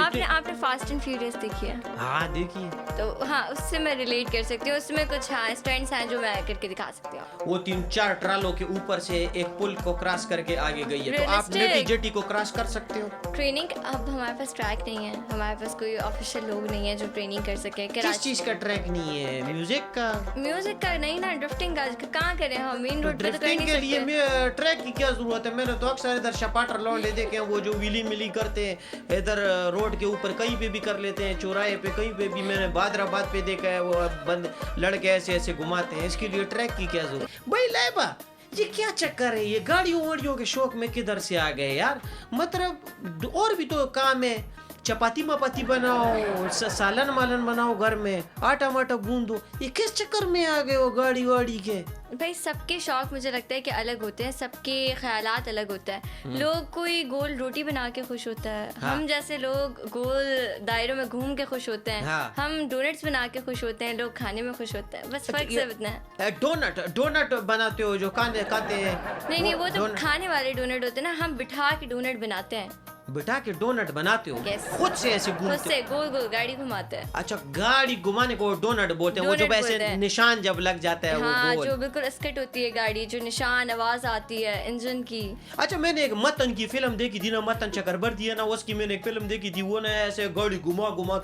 آپ نے fast and furious دیکھی ہے؟ ہاں دیکھیے. تو ہاں اس سے میں ریلیٹ کر سکتی ہوں. اس میں کچھ اسٹینٹس ہیں جو میں کر کے دکھا سکتی ہوں. وہ 3-4 ٹرالوں کے اوپر سے ایک پل کو کراس کر کے آگے گئی ہے, تو آپ نٹی جٹی کو کراس کر سکتے ہو. ٹریننگ اب ہمارے پاس ٹریک نہیں ہے, ہمارے پاس کوئی آفیشیل لوگ نہیں ہے جو ٹریننگ کر سکے. کس چیز کا ٹریک نہیں ہے؟ میوزک کا نہیں نا, ڈرفٹنگ کا کہاں کریں ہم؟ مین روڈ پہ تو کر نہیں کے لیے سکتے. ٹریک کی کیا ضرورت ہے؟ میں نے تو اکثر ادھر شپاٹر لونڈے دیکھے ہیں وہ جو ویلی ملی کرتے ہیں ادھر روڈ کے اوپر, کہیں پہ بھی کر لیتے ہیں, چوراہے پہ کہیں پہ بھی. میں نے بادرآباد پہ دیکھا ہے وہ بند لڑکے ایسے ایسے گھماتے ہیں. اس کے لیے ٹریک کی کیا ضرورت؟ بھائی لائبہ یہ کیا چکر ہے؟ یہ گاڑیوں واڑیوں کے شوق میں کدھر سے آ گئے یار؟ مطلب اور بھی تو کام ہے. چپاتی مپاتی بناؤ, سالن مالن بناؤ گھر میں, آٹا ماٹا گوندو. یہ کس چکر میں آ گئے وہ گاڑی واڑی کے؟ بھائی سب کے شوق مجھے لگتا ہے کہ الگ ہوتے ہیں, سب کے خیالات الگ ہوتا ہے. لوگ کوئی گول روٹی بنا کے خوش ہوتا ہے, ہم جیسے لوگ گول دائروں میں گھوم کے خوش ہوتے ہیں, ہم ڈونٹس بنا کے خوش ہوتے ہیں, لوگ کھانے میں خوش ہوتے ہیں. بس فرق صرف اتنا ہے. ڈونٹ بناتے ہو جو کھاتے ہیں؟ نہیں وہ تو کھانے والے ڈونٹ ہوتے ہیں نا, ہم بٹھا کے ڈونٹ بناتے ہیں. بٹھا کے ڈونٹ بناتے ہو خود سے ایسے گھومتے ہیں؟ گول گول گاڑی گھماتے ہیں. اچھا گاڑی گھمانے کو ڈونٹ بولتے ہیں, وہ جو ایسے نشان جب لگ جاتا ہے وہ گول, جو بالکل اسکٹ ہوتی ہے گاڑی, جو نشان آواز آتی ہے انجن کی. اچھا میں نے ایک متن کی فلم دیکھی تھی نا, متن چکربرتی ہے نا, اس کی میں نے ایک فلم دیکھی تھی. وہ نا ایسے گاڑی گھما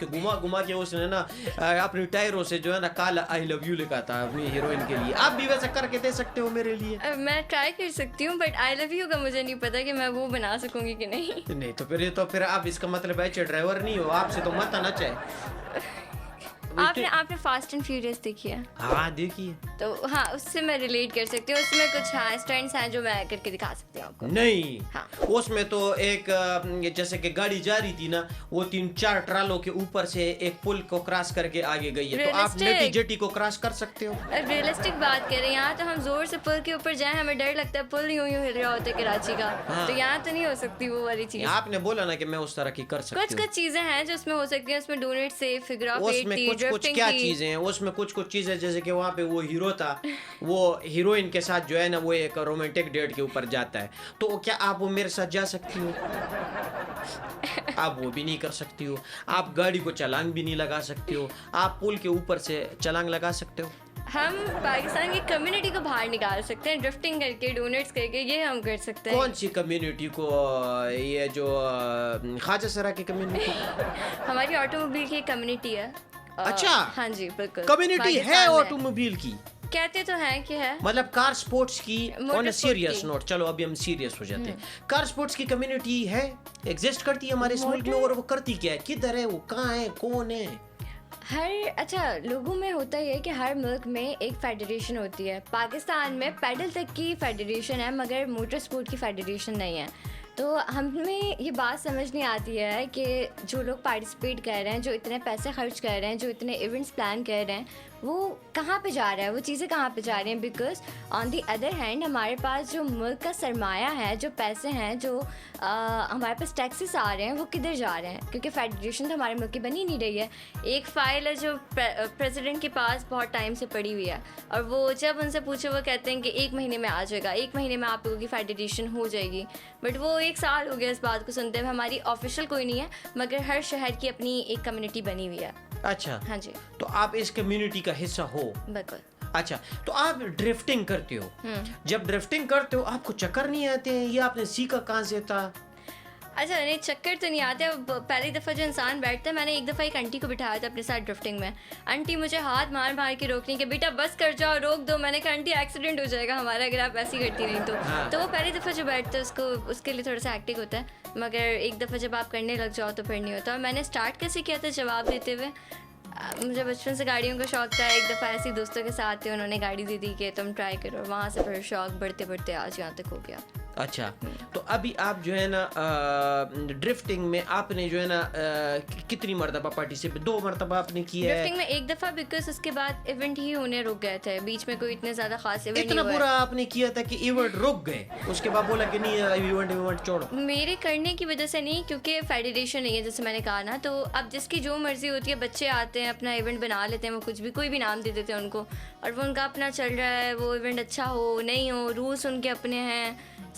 کے اس نے نا اپنی ٹائروں سے جو ہے نا کالا آئی لو یو لکھا تھا اپنی ہیروئن کے لیے. آپ بھی ویسا کر کے دے سکتے ہو میرے لیے؟ میں ٹرائی کر سکتی ہوں, بٹ آئی لو یو کا مجھے نہیں پتا کہ میں وہ بنا سکوں گی کہ نہیں. تو پھر آپ اس کا مطلب ہے ڈرائیور نہیں ہو, آپ سے تو مت نہ چاہے. آپ نے فاسٹ اینڈ فیوریس دیکھی ہے؟ ہاں دیکھیے. تو ہاں اس سے میں ریلیٹ کر سکتی ہوں. اس میں کچھ اسٹینٹس ہیں جو میں کر کے دکھا سکتی ہوں آپ کو. نہیں اس میں تو ایک جیسے کہ گاڑی جا رہی تھی نا, وہ 3-4 ٹرالوں کے اوپر سے ایک پل کو کراس کر کے آگے گئی ہے, تو آپ نٹی جٹی کو کراس کر سکتے ہو. ریئلسٹک بات کر رہے ہیں, یہاں تو ہم زور سے پل کے اوپر جائیں ہمیں ڈر لگتا ہے, پل یوں ہل رہا ہوتا ہے کراچی کا, تو یہاں تو نہیں ہو سکتی وہ والی چیز. آپ نے بولا نا کہ میں اس طرح کی کر سکتی ہوں. کچھ چیزیں ہیں جو اس میں ہو سکتی ہیں. اس میں ڈونٹ سے فگر آف 8 کچھ کیا چیزیں ہیں اس میں, کچھ چیزیں جیسے کہ وہاں پہ وہ ہیرو تھا, وہ ہیروئن کے ساتھ جو ہے نا وہ ایک رومانٹک ڈیٹ کے اوپر جاتا ہے, تو کیا آپ وہ میرے ساتھ جا سکتی ہو؟ آپ وہ بھی نہیں کر سکتی ہو. آپ گاڑی کو چلانگ بھی نہیں لگا سکتی ہو. آپ پل کے اوپر سے چلانگ لگا سکتے ہو؟ ہم پاکستان کی کمیونٹی کو باہر نکال سکتے ہیں ڈرفٹنگ کر کے, ڈونٹس کر کے, یہ ہم کر سکتے ہیں. کون سی کمیونٹی کو؟ یہ جو خواجہ سرا کی کمیونٹی؟ ہماری آٹو موبائل کی کمیونٹی ہے. اچھا ہاں جی بالکل کمیونٹی ہے آٹو موبائل کی. کہتے تو ہیں کہ ہے, مطلب کار سپورٹس کی. آن اے سیریس نوٹ, چلو ابھی ہم سیریس ہو جاتے ہیں. کار سپورٹس کی کمیونٹی ہے, ایگزسٹ کرتی ہے ہمارے اس ملک میں, اور وہ کرتی کیا ہے, کدھر ہے وہ, کہاں ہے, کون ہے؟ اچھا لوگوں میں ہوتا یہ ہے کہ ہر ملک میں ایک فیڈریشن ہوتی ہے. پاکستان میں پیڈل تک کی فیڈریشن ہے مگر موٹر اسپورٹ کی فیڈریشن نہیں ہے. تو ہمیں یہ بات سمجھ نہیں آتی ہے کہ جو لوگ پارٹیسپیٹ کر رہے ہیں, جو اتنے پیسے خرچ کر رہے ہیں, جو اتنے ایونٹس پلان کر رہے ہیں, وہ کہاں پہ جا رہا ہے, وہ چیزیں کہاں پہ جا رہی ہیں. Because on the other hand ہمارے پاس جو ملک کا سرمایہ ہے, جو پیسے ہیں, جو ہمارے پاس ٹیکسز آ رہے ہیں, وہ کدھر جا رہے ہیں؟ کیونکہ فیڈریشن تو ہمارے ملک کی بنی نہیں رہی ہے. ایک فائل ہے جو پریزیڈنٹ کے پاس بہت ٹائم سے پڑی ہوئی ہے, اور وہ جب ان سے پوچھے وہ کہتے ہیں کہ 1 مہینے میں آ جائے گا, 1 مہینے میں آپ لوگوں کی فیڈریشن ہو جائے گی. بٹ وہ 1 سال ہو گیا اس بات کو سنتے ہوئے. ہماری آفیشیل کوئی نہیں ہے مگر ہر شہر کی اپنی ایک کمیونٹی بنی ہوئی ہے. اچھا ہاں جی, تو آپ اس کمیونٹی کا حصہ ہو؟ بالکل. اچھا تو آپ ڈرفٹنگ کرتے ہو, جب ڈرفٹنگ کرتے ہو آپ کو چکر نہیں آتے ہیں؟ یہ آپ نے سیکھا کہاں سے تھا؟ اچھا نہیں, چکر تو نہیں آتے. پہلی دفعہ جو انسان بیٹھتا ہے, میں نے ایک دفعہ ایک آنٹی کو بٹھایا تھا اپنے ساتھ ڈرفٹنگ میں. آنٹی مجھے ہاتھ مار کے روکنی کہ بیٹا بس کر جاؤ, روک دو. میں نے کہا آنٹی ایکسیڈنٹ ہو جائے گا ہمارا اگر آپ ایسی کرتی نہیں تو وہ پہلی دفعہ جو بیٹھتا ہے اس کے لیے تھوڑا سا ایکٹنگ ہوتا ہے, مگر ایک دفعہ جب آپ کرنے لگ جاؤ تو پھر نہیں ہوتا. اور میں نے اسٹارٹ کیسے کیا تھا جواب دیتے ہوئے, مجھے بچپن سے گاڑیوں کا شوق تھا. ایک دفعہ ایسی دوستوں کے ساتھ تھے, انہوں نے گاڑی دی تھی کہ تم ٹرائی کرو, وہاں سے پھر شوق بڑھتے بڑھتے آج یہاں تک ہو گیا. اچھا تو ابھی آپ جو ہے نا ڈرفٹنگ میں آپ نے جو ہے نا کتنی مرتبہ پارٹیسپیٹ؟ 2 مرتبہ آپ نے کیا ہے. ڈرفٹنگ میں 1 دفعہ, بیکاز اس کے بعد ایونٹ ہی ہونے رک گئے تھے, بیچ میں کوئی اتنے زیادہ خاص ایونٹ نہیں ہوا. اتنا برا آپ نے کیا تھا کہ ایونٹ رک گئے, اس کے بعد بولا کہ نہیں ایونٹ چھوڑو؟ میرے کرنے کی وجہ سے نہیں, کیونکہ فیڈریشن نہیں ہے جیسے میں نے کہا نا. تو اب جس کی جو مرضی ہوتی ہے, بچے آتے ہیں اپنا ایونٹ بنا لیتے ہیں, وہ کچھ بھی کوئی بھی نام دے دیتے ہیں ان کو, اور وہ ان کا اپنا چل رہا ہے. وہ ایونٹ اچھا ہو نہیں ہو, رولس ان کے اپنے ہیں.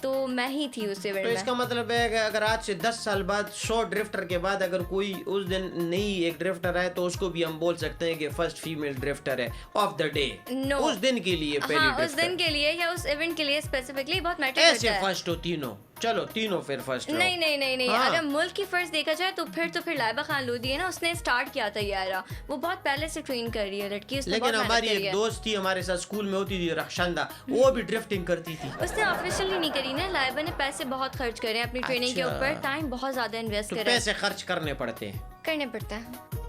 تو میں ہی تھی اس تو ایونٹ اس میں. کا مطلب ہے کہ اگر آج سے 10 سال بعد 100 ڈرفٹر کے بعد اگر کوئی اس دن نئی ایک ڈرفٹر ہے تو اس کو بھی ہم بول سکتے ہیں کہ فرسٹ فیمیل ڈرفٹر ہے آف دا ڈے. No. اس دن کے لیے پہلی ہاں اس ڈرفٹر. دن کے لیے یا اس ایونٹ کے لیے اسپیسیفکلی بہت میٹر ایسے کرتا ہے. فرسٹ ہو تینوں, چلو تینوں پھر فرسٹ ہو. نہیں نہیں نہیں نہیں, ہاں. اگر ملک کی فرض دیکھا جائے تو پھر لائبہ خان لودھی ہے نا, اس نے اسٹارٹ کیا تھا یہ ایرا, وہ بہت پہلے سے ٹرین کر رہی ہے لڑکی, اس نے لیکن بہت محنت ہماری کری ایک ہے. دوست تھی ہمارے ساتھ اسکول میں ہوتی تھی رخشندہ, وہ بھی ڈرفٹنگ کرتی تھی. اس نے آفیشیلی نہیں کری نا, لائبہ نے پیسے بہت خرچ کرے ہیں اپنی ٹریننگ کے اوپر, ٹائم بہت زیادہ انویسٹ تو کرا ہے, پیسے خرچ کرنے پڑتے ہیں. کرنے پڑتا ہے.